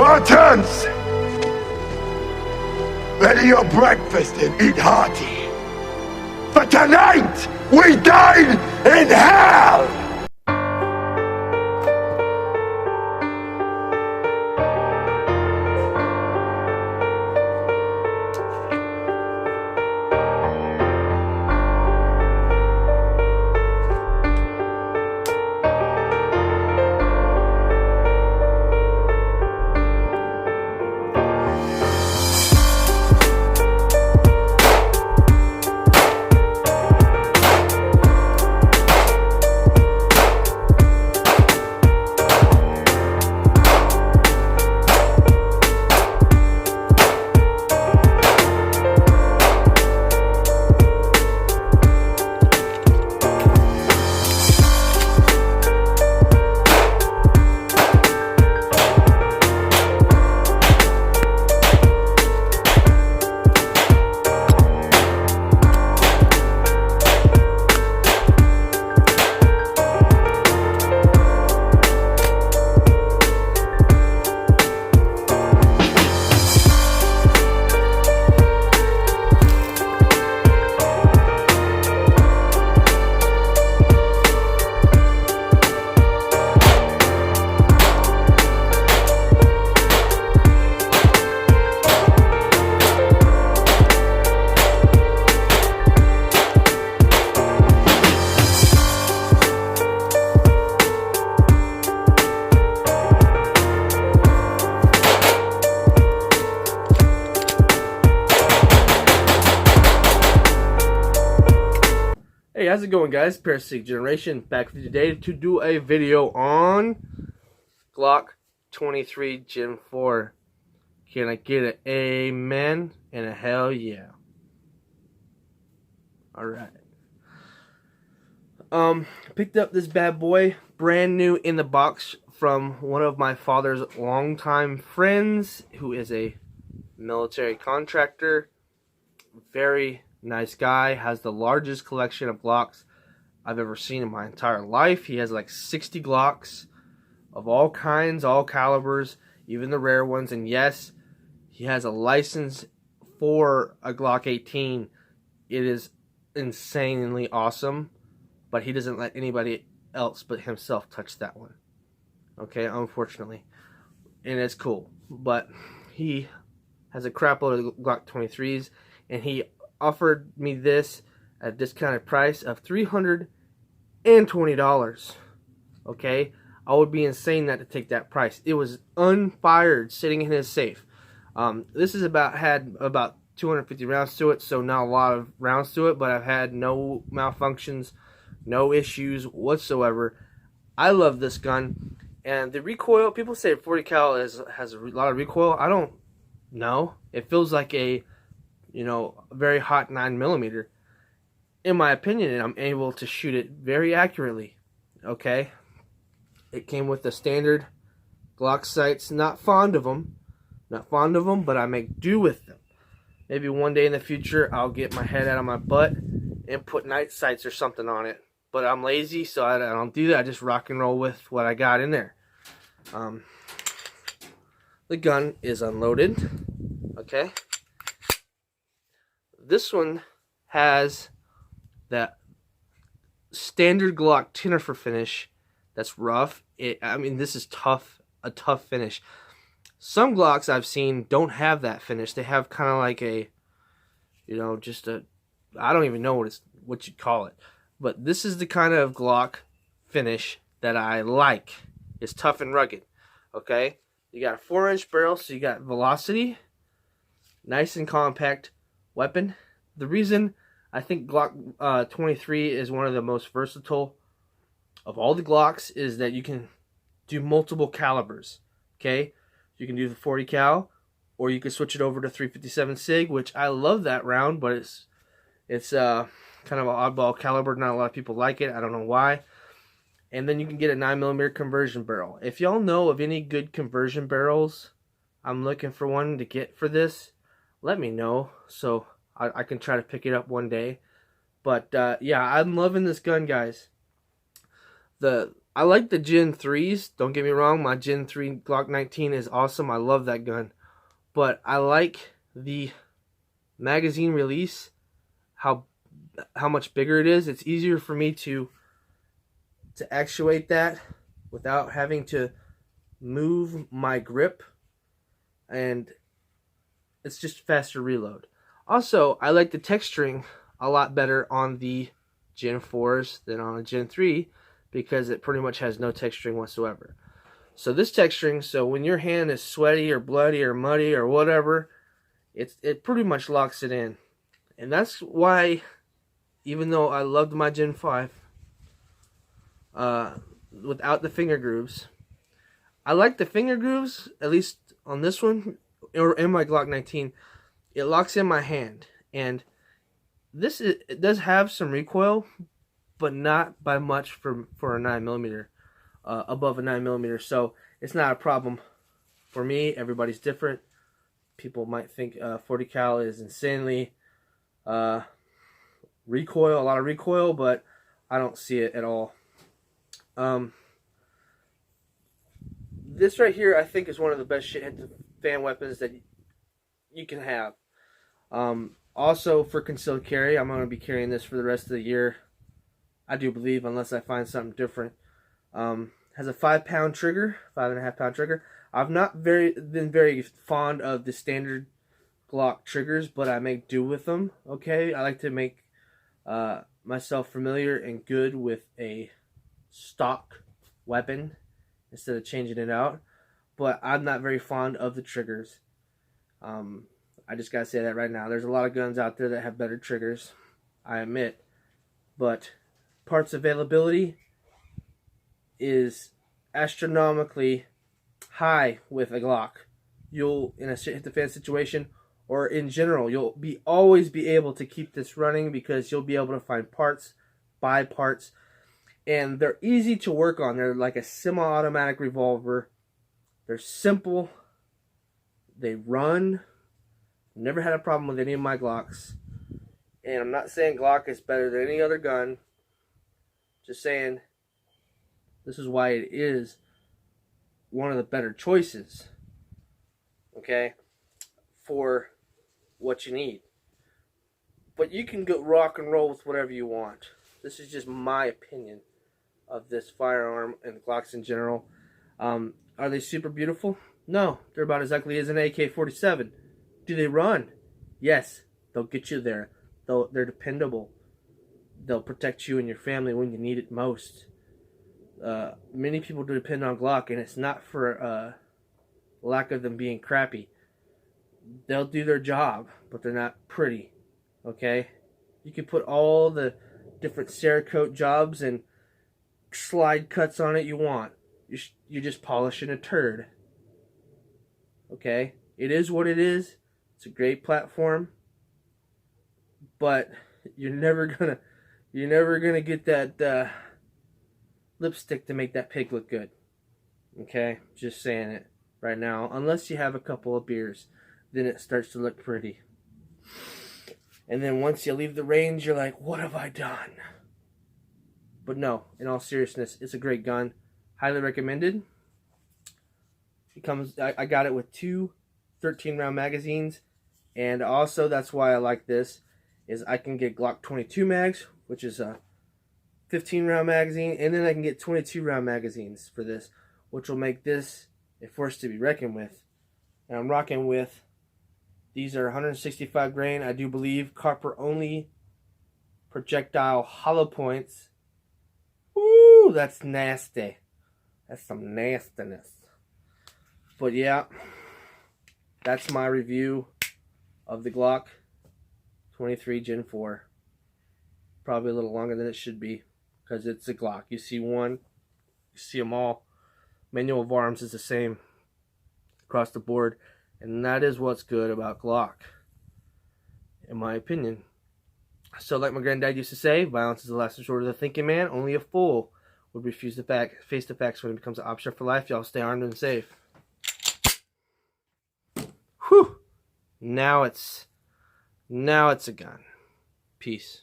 Spartans! Ready your breakfast and eat hearty. For tonight, we dine in hell! Hey, how's it going, guys? Parasitic Generation back with you today to do a video on Glock 23 Gen 4. Can I get an amen and a hell yeah? Alright. Picked up this bad boy brand new in the box from one of my father's longtime friends who is a military contractor. Very nice guy, has the largest collection of Glocks I've ever seen in my entire life. He has like 60 Glocks of all kinds, all calibers, even the rare ones. And yes, he has a license for a Glock 18. It is insanely awesome, but he doesn't let anybody else but himself touch that one. Okay, unfortunately. And it's cool, but he has a crap load of Glock 23s, and he offered me this at a discounted price of $320. Okay, I would be insane not to take that price. It was unfired, sitting in his safe. This is had about 250 rounds to it, so not a lot of rounds to it, but I've had no malfunctions, no issues whatsoever. I love this gun, and the recoil. People say 40 cal has a lot of recoil. I don't know. It feels like a very hot 9mm, in my opinion, and I'm able to shoot it very accurately. Okay, it came with the standard Glock Sights. Not fond of them, but I make do with them. Maybe one day in the future I'll get my head out of my butt and put night sights or something on it. But I'm lazy, so I don't do that. I just rock and roll with what I got in there. The gun is unloaded. Okay. This one has that standard Glock tinnifer finish that's rough. I mean, this is tough, a tough finish. Some Glocks I've seen don't have that finish. They have kind of like a, just a, I don't even know what you'd call it. But this is the kind of Glock finish that I like. It's tough and rugged. Okay? You got a 4-inch barrel, so you got velocity. Nice and compact weapon. The reason I think Glock 23 is one of the most versatile of all the Glocks is that you can do multiple calibers. Okay? You can do the 40 cal, or you can switch it over to 357 SIG, which I love that round, but it's kind of an oddball caliber. Not a lot of people like it. I don't know why. And then you can get a 9mm conversion barrel. If y'all know of any good conversion barrels, I'm looking for one to get for this. Let me know so I can try to pick it up one day. But yeah, I'm loving this gun, guys. The I like the Gen 3s. Don't get me wrong. My Gen 3 Glock 19 is awesome. I love that gun. But I like the magazine release, how much bigger it is. It's easier for me to actuate that without having to move my grip, and it's just faster reload. Also, I like the texturing a lot better on the Gen 4s than on a Gen 3 because it pretty much has no texturing whatsoever. So this texturing, so when your hand is sweaty or bloody or muddy or whatever, it pretty much locks it in. And that's why, even though I loved my Gen 5, without the finger grooves, I like the finger grooves, at least on this one, or in my Glock 19, it locks in my hand. And it does have some recoil, but not by much for a 9mm, above a 9mm. So it's not a problem for me. Everybody's different. People might think 40 cal is insanely recoil, a lot of recoil, but I don't see it at all. This right here, I think, is one of the best fan weapons that you can have. Also, for concealed carry, I'm going to be carrying this for the rest of the year, I do believe, unless I find something different. Has a 5-pound trigger, 5.5-pound trigger. I've not been very fond of the standard Glock triggers, but I make do with them. Okay, I like to make myself familiar and good with a stock weapon instead of changing it out. But I'm not very fond of the triggers. I just gotta say that right now. There's a lot of guns out there that have better triggers, I admit, but parts availability is astronomically high with a Glock. You'll, in a hit the fan situation, or in general, you'll always be able to keep this running because you'll be able to find parts, buy parts, and they're easy to work on. They're like a semi-automatic revolver. They're simple. They run. Never had a problem with any of my Glocks. And I'm not saying Glock is better than any other gun. Just saying this is why it is one of the better choices. Okay? For what you need. But you can go rock and roll with whatever you want. This is just my opinion of this firearm and Glocks in general. Are they super beautiful? No. They're about as ugly as an AK-47. Do they run? Yes. They'll get you there. They're dependable. They'll protect you and your family when you need it most. Many people do depend on Glock, and it's not for lack of them being crappy. They'll do their job, but they're not pretty. Okay? You can put all the different Cerakote jobs and slide cuts on it you want. You're just polishing a turd. Okay? It is what it is. It's a great platform, but you're never gonna get that lipstick to make that pig look good. Okay? Just saying it right now. Unless you have a couple of beers, then it starts to look pretty. And then once you leave the range, you're like, what have I done? But no, in all seriousness, it's a great gun. Highly recommended. It comes. I got it with two 13-round magazines. And also, that's why I like this, is I can get Glock 22 mags, which is a 15-round magazine, and then I can get 22-round magazines for this, which will make this a force to be reckoned with. And I'm rocking with, these are 165 grain, I do believe, copper only projectile hollow points. Ooh, that's nasty. That's some nastiness. But yeah, that's my review of the Glock 23 Gen 4. Probably a little longer than it should be, because it's a Glock. You see one, you see them all. Manual of arms is the same across the board, and that is what's good about Glock, in my opinion. So like my granddad used to say, violence is the last resort of the thinking man. Only a fool would refuse to face the facts when it becomes an option for life. Y'all stay armed and safe. Whew. Now it's a gun. Peace.